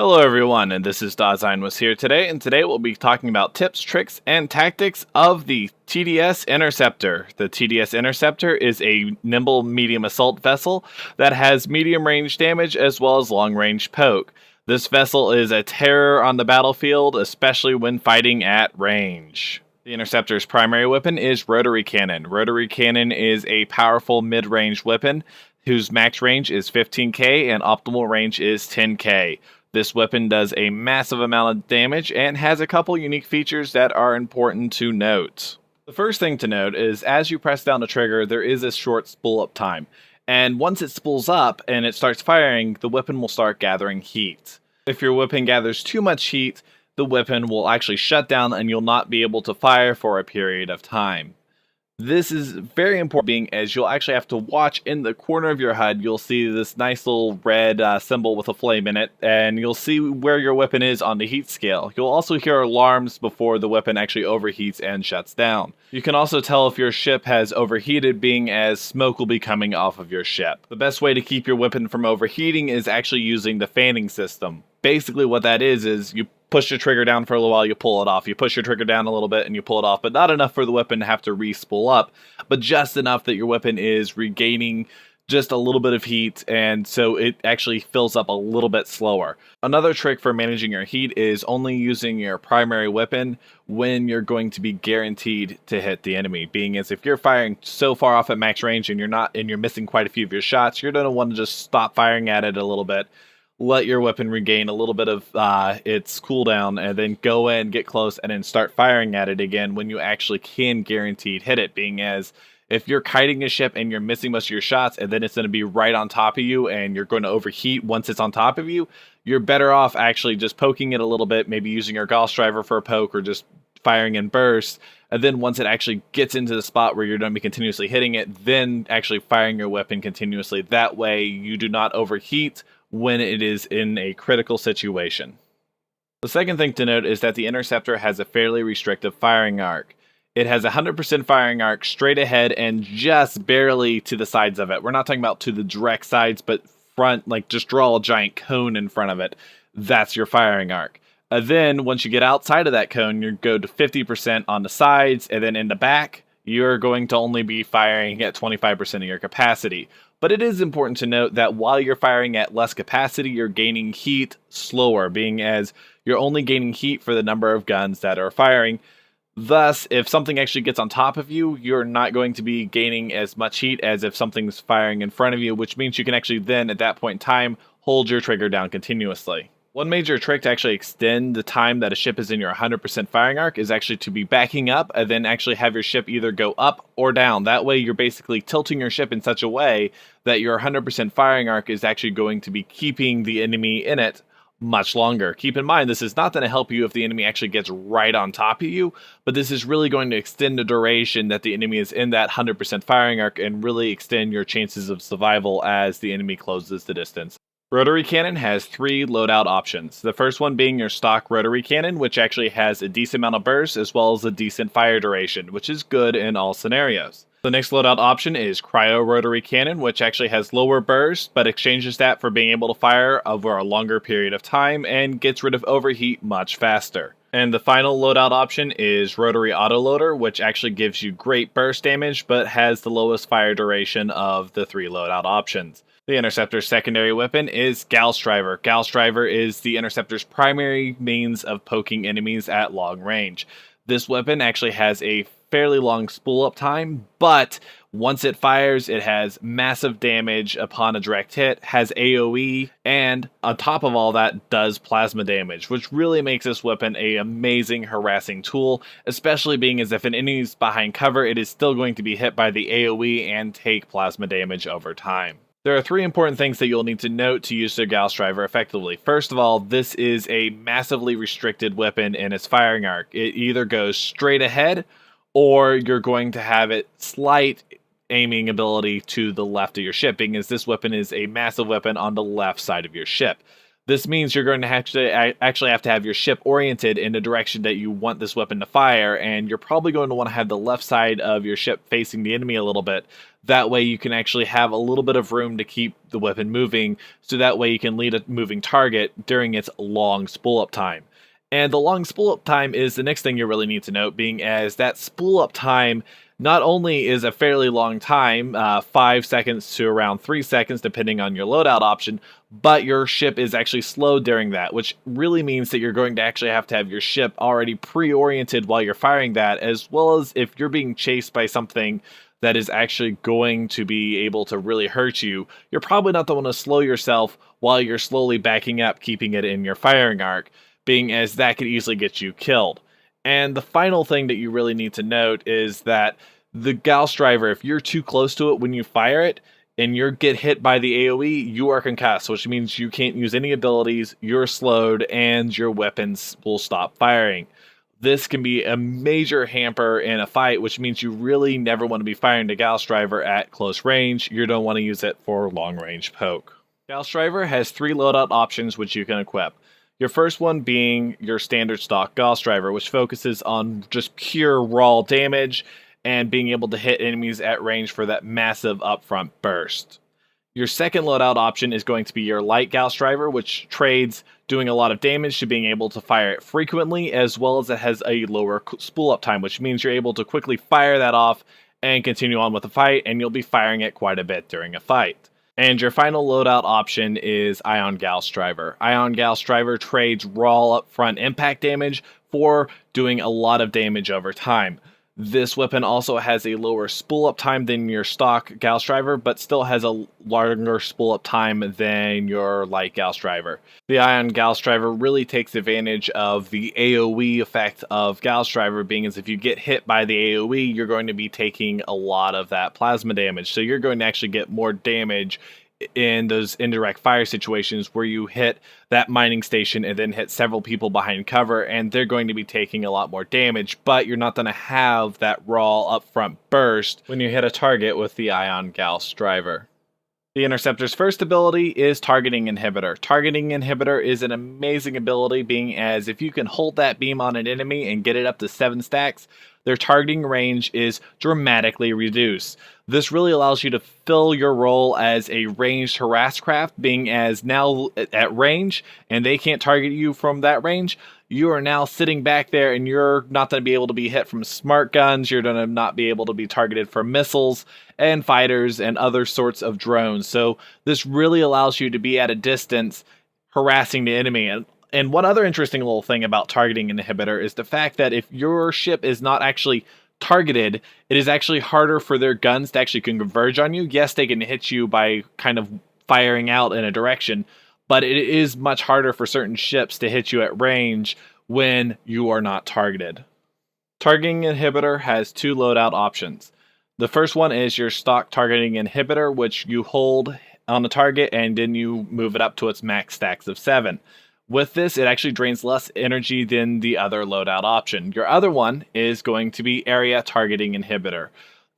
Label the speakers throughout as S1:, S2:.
S1: Hello everyone, and this is DaseinWasHere today, and today we'll be talking about tips, tricks, and tactics of the TDS Interceptor. The TDS Interceptor is a nimble medium assault vessel that has medium range damage as well as long range poke. This vessel is a terror on the battlefield, especially when fighting at range. The Interceptor's primary weapon is Rotary Cannon. Rotary Cannon is a powerful mid-range weapon whose max range is 15k and optimal range is 10k. This weapon does a massive amount of damage and has a couple unique features that are important to note. The first thing to note is as you press down the trigger, there is a short spool up time. And once it spools up and it starts firing, the weapon will start gathering heat. If your weapon gathers too much heat, the weapon will actually shut down and you'll not be able to fire for a period of time. This is very important being as you'll actually have to watch in the corner of your HUD. You'll see this nice little red symbol with a flame in it, and you'll see where your weapon is on the heat scale. You'll also hear alarms before the weapon actually overheats and shuts down. You can also tell if your ship has overheated being as smoke will be coming off of your ship. The best way to keep your weapon from overheating is actually using the fanning system. Basically what that is you push your trigger down for a little while, you pull it off. You push your trigger down a little bit and you pull it off, but not enough for the weapon to have to re-spool up, but just enough that your weapon is regaining just a little bit of heat, and so it actually fills up a little bit slower. Another trick for managing your heat is only using your primary weapon when you're going to be guaranteed to hit the enemy. Being as if you're firing so far off at max range and you're missing quite a few of your shots, you're going to want to just stop firing at it a little bit. Let your weapon regain a little bit of its cooldown, and then go in, get close, and then start firing at it again when you actually can guaranteed hit it. Being as if you're kiting a ship and you're missing most of your shots, and then it's going to be right on top of you, and you're going to overheat once it's on top of you, you're better off actually just poking it a little bit, maybe using your Gauss driver for a poke, or just firing in bursts. And then once it actually gets into the spot where you're going to be continuously hitting it, then actually firing your weapon continuously. That way you do not overheat when it is in a critical situation. The second thing to note is that the Interceptor has a fairly restrictive firing arc. It has a 100% firing arc straight ahead and just barely to the sides of it. We're not talking about to the direct sides, but front, like just draw a giant cone in front of it. That's your firing arc. Then once you get outside of that cone, you go to 50% on the sides, and then in the back, you're going to only be firing at 25% of your capacity. But it is important to note that while you're firing at less capacity, you're gaining heat slower, being as you're only gaining heat for the number of guns that are firing. Thus, if something actually gets on top of you, you're not going to be gaining as much heat as if something's firing in front of you, which means you can actually then, at that point in time, hold your trigger down continuously. One major trick to actually extend the time that a ship is in your 100% firing arc is actually to be backing up and then actually have your ship either go up or down. That way you're basically tilting your ship in such a way that your 100% firing arc is actually going to be keeping the enemy in it much longer. Keep in mind, this is not going to help you if the enemy actually gets right on top of you, but this is really going to extend the duration that the enemy is in that 100% firing arc and really extend your chances of survival as the enemy closes the distance. Rotary Cannon has 3 loadout options. The first one being your stock Rotary Cannon, which actually has a decent amount of burst as well as a decent fire duration, which is good in all scenarios. The next loadout option is Cryo Rotary Cannon, which actually has lower burst, but exchanges that for being able to fire over a longer period of time and gets rid of overheat much faster. And the final loadout option is Rotary Autoloader, which actually gives you great burst damage, but has the lowest fire duration of the 3 loadout options. The Interceptor's secondary weapon is Gauss Driver. Gauss Driver is the Interceptor's primary means of poking enemies at long range. This weapon actually has a fairly long spool up time, but once it fires, it has massive damage upon a direct hit, has AoE, and on top of all that, does plasma damage, which really makes this weapon an amazing harassing tool, especially being as if an enemy's behind cover, it is still going to be hit by the AoE and take plasma damage over time. There are 3 important things that you'll need to note to use the Gauss Driver effectively. First of all, this is a massively restricted weapon in its firing arc. It either goes straight ahead, or you're going to have it slight aiming ability to the left of your ship, being as this weapon is a massive weapon on the left side of your ship. This means you're going to actually have to have your ship oriented in the direction that you want this weapon to fire, and you're probably going to want to have the left side of your ship facing the enemy a little bit. That way you can actually have a little bit of room to keep the weapon moving, so that way you can lead a moving target during its long spool-up time. And the long spool-up time is the next thing you really need to note, being as that spool-up time not only is a fairly long time, 5 seconds to around 3 seconds depending on your loadout option, but your ship is actually slowed during that, which really means that you're going to actually have to have your ship already pre-oriented while you're firing that, as well as if you're being chased by something that is actually going to be able to really hurt you, you're probably not the one to slow yourself while you're slowly backing up, keeping it in your firing arc, being as that could easily get you killed. And the final thing that you really need to note is that the Gauss driver, if you're too close to it when you fire it, and you get hit by the AoE, you are concussed, which means you can't use any abilities, you're slowed, and your weapons will stop firing. This can be a major hamper in a fight, which means you really never want to be firing the Gauss driver at close range. You don't want to use it for long range poke. Gauss driver has 3 loadout options which you can equip. Your first one being your standard stock Gauss driver, which focuses on just pure raw damage and being able to hit enemies at range for that massive upfront burst. Your second loadout option is going to be your light Gauss driver, which trades doing a lot of damage to being able to fire it frequently, as well as it has a lower spool up time, which means you're able to quickly fire that off and continue on with the fight, and you'll be firing it quite a bit during a fight. And your final loadout option is Ion Gauss driver. Ion Gauss driver trades raw upfront impact damage for doing a lot of damage over time. This weapon also has a lower spool up time than your stock Gauss driver, but still has a longer spool up time than your light Gauss driver. The Ion Gauss driver really takes advantage of the AoE effect of Gauss driver, being as if you get hit by the AoE, you're going to be taking a lot of that plasma damage. So you're going to actually get more damage in those indirect fire situations where you hit that mining station and then hit several people behind cover, and they're going to be taking a lot more damage, but you're not going to have that raw upfront burst when you hit a target with the Ion Gauss driver. The Interceptor's first ability is Targeting Inhibitor. Targeting Inhibitor is an amazing ability, being as if you can hold that beam on an enemy and get it up to 7 stacks, their targeting range is dramatically reduced. This really allows you to fill your role as a ranged harass craft, being as now at range and they can't target you from that range. You are now sitting back there and you're not going to be able to be hit from smart guns. You're going to not be able to be targeted from missiles and fighters and other sorts of drones. So this really allows you to be at a distance harassing the enemy. And one other interesting little thing about Targeting Inhibitor is the fact that if your ship is not actually targeted, it is actually harder for their guns to actually converge on you. Yes, they can hit you by kind of firing out in a direction, but it is much harder for certain ships to hit you at range when you are not targeted. Targeting Inhibitor has 2 loadout options. The first one is your stock Targeting Inhibitor, which you hold on the target and then you move it up to its max stacks of 7. With this, it actually drains less energy than the other loadout option. Your other one is going to be Area Targeting Inhibitor.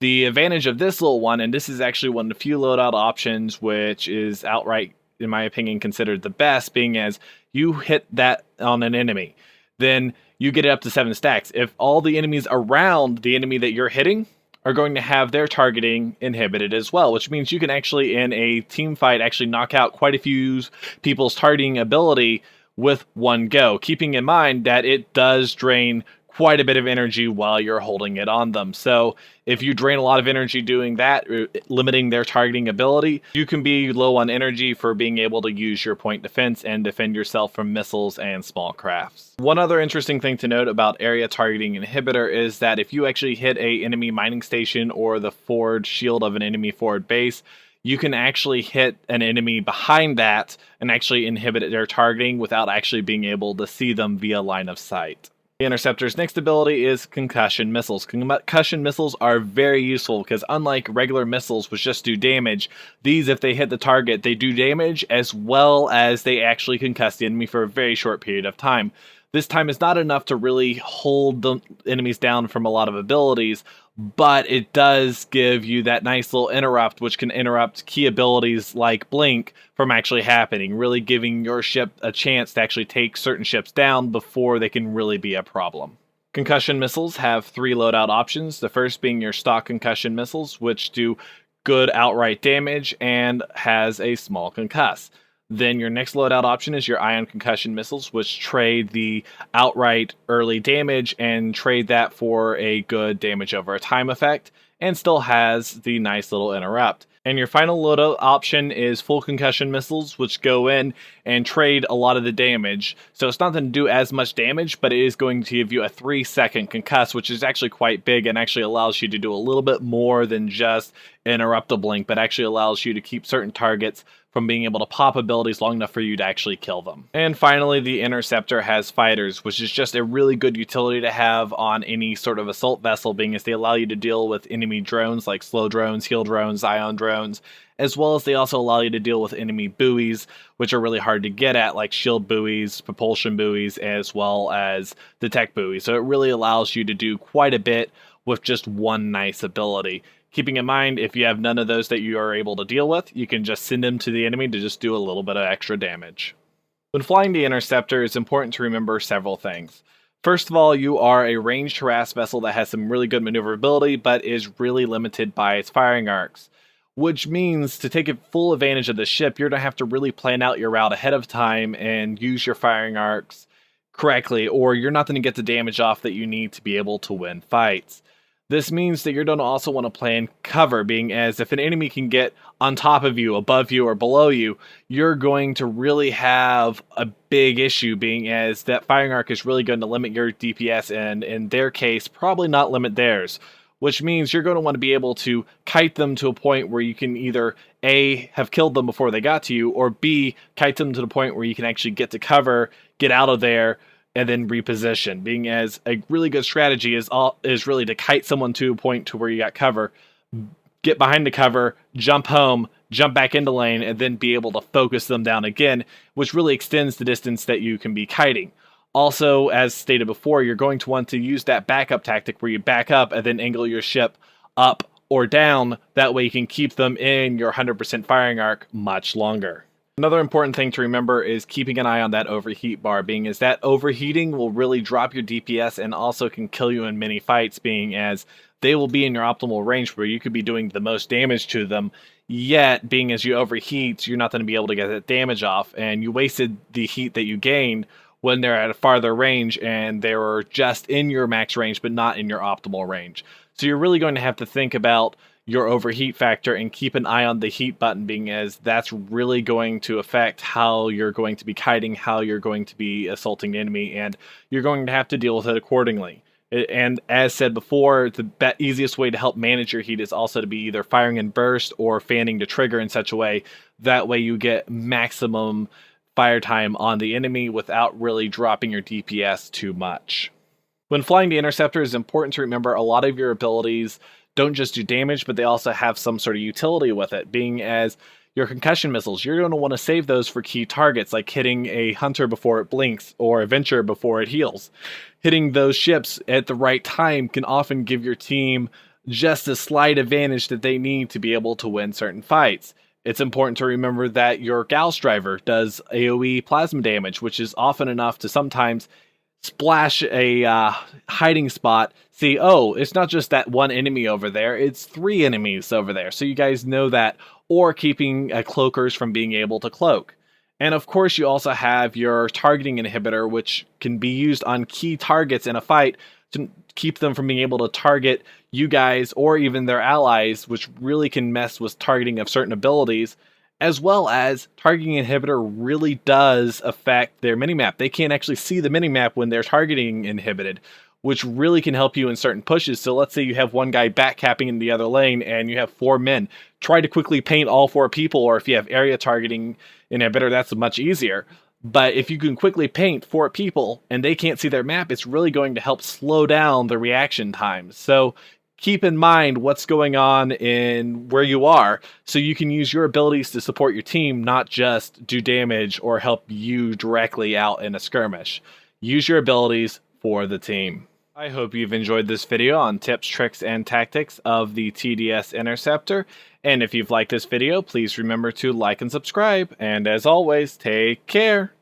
S1: The advantage of this little one, and this is actually one of the few loadout options which is outright, in my opinion, considered the best, being as you hit that on an enemy, then you get it up to 7 stacks. If all the enemies around the enemy that you're hitting are going to have their targeting inhibited as well, which means you can actually, in a team fight, actually knock out quite a few people's targeting ability with one go, keeping in mind that it does drain quite a bit of energy while you're holding it on them. So if you drain a lot of energy doing that, limiting their targeting ability, you can be low on energy for being able to use your point defense and defend yourself from missiles and small crafts. One other interesting thing to note about Area Targeting Inhibitor is that if you actually hit a enemy mining station or the forward shield of an enemy forward base, you can actually hit an enemy behind that and actually inhibit their targeting without actually being able to see them via line of sight. The Interceptor's next ability is Concussion Missiles. Concussion Missiles are very useful because unlike regular missiles which just do damage, these, if they hit the target, they do damage as well as they actually concuss the enemy for a very short period of time. This time is not enough to really hold the enemies down from a lot of abilities, but it does give you that nice little interrupt, which can interrupt key abilities like Blink from actually happening, really giving your ship a chance to actually take certain ships down before they can really be a problem. Concussion missiles have 3 loadout options, the first being your stock concussion missiles, which do good outright damage and has a small concuss. Then your next loadout option is your ion concussion missiles, which trade the outright early damage and trade that for a good damage over a time effect, and still has the nice little interrupt. And your final loadout option is full concussion missiles, which go in and trade a lot of the damage. So it's not going to do as much damage, but it is going to give you a 3-second concuss, which is actually quite big and actually allows you to do a little bit more than just interrupt a blink, but actually allows you to keep certain targets from being able to pop abilities long enough for you to actually kill them. And finally, the Interceptor has fighters, which is just a really good utility to have on any sort of assault vessel, being as they allow you to deal with enemy drones like slow drones, heal drones, ion drones, as well as they also allow you to deal with enemy buoys, which are really hard to get at, like shield buoys, propulsion buoys, as well as the tech buoys. So it really allows you to do quite a bit with just one nice ability. Keeping in mind, if you have none of those that you are able to deal with, you can just send them to the enemy to just do a little bit of extra damage. When flying the Interceptor, it's important to remember several things. First of all, you are a ranged harass vessel that has some really good maneuverability, but is really limited by its firing arcs. Which means to take full advantage of the ship, you're going to have to really plan out your route ahead of time and use your firing arcs correctly, or you're not going to get the damage off that you need to be able to win fights. This means that you're going to also want to plan cover, being as if an enemy can get on top of you, above you, or below you, you're going to really have a big issue, being as that firing arc is really going to limit your DPS and, in their case, probably not limit theirs. Which means you're going to want to be able to kite them to a point where you can either A, have killed them before they got to you, or B, kite them to the point where you can actually get to cover, get out of there, and then reposition. Being as a really good strategy is really to kite someone to a point to where you got cover, get behind the cover, jump home, jump back into lane, and then be able to focus them down again, which really extends the distance that you can be kiting. Also, as stated before, you're going to want to use that backup tactic where you back up and then angle your ship up or down. That way you can keep them in your 100% firing arc much longer. Another important thing to remember is keeping an eye on that overheat bar, being as that overheating will really drop your DPS and also can kill you in many fights, being as they will be in your optimal range where you could be doing the most damage to them, yet being as you overheat, you're not going to be able to get that damage off, and you wasted the heat that you gained when they're at a farther range and they were just in your max range but not in your optimal range. So you're really going to have to think about your overheat factor and keep an eye on the heat button, being as that's really going to affect how you're going to be kiting, how you're going to be assaulting the enemy, and you're going to have to deal with it accordingly. And as said before, the easiest way to help manage your heat is also to be either firing in burst or fanning to trigger in such a way that way you get maximum fire time on the enemy without really dropping your DPS too much. When flying the Interceptor, it's important to remember a lot of your abilities don't just do damage, but they also have some sort of utility with it, being as your concussion missiles, you're going to want to save those for key targets, like hitting a hunter before it blinks, or a venture before it heals. Hitting those ships at the right time can often give your team just a slight advantage that they need to be able to win certain fights. It's important to remember that your Gauss driver does AoE plasma damage, which is often enough to sometimes splash a hiding spot, see, oh, it's not just that one enemy over there, it's 3 enemies over there. So you guys know that, or keeping cloakers from being able to cloak. And of course, you also have your targeting inhibitor, which can be used on key targets in a fight to keep them from being able to target you guys or even their allies, which really can mess with targeting of certain abilities. As well as targeting inhibitor really does affect their minimap. They can't actually see the minimap when they're targeting inhibited, which really can help you in certain pushes. So let's say you have one guy backcapping in the other lane and you have 4 men. Try to quickly paint all 4 people, or if you have area targeting inhibitor, that's much easier. But if you can quickly paint 4 people and they can't see their map, it's really going to help slow down the reaction time. So keep in mind what's going on in where you are, so you can use your abilities to support your team, not just do damage or help you directly out in a skirmish. use your abilities for the team. I hope you've enjoyed this video on tips, tricks, and tactics of the TDS Interceptor. And if you've liked this video, please remember to like and subscribe. And as always, take care.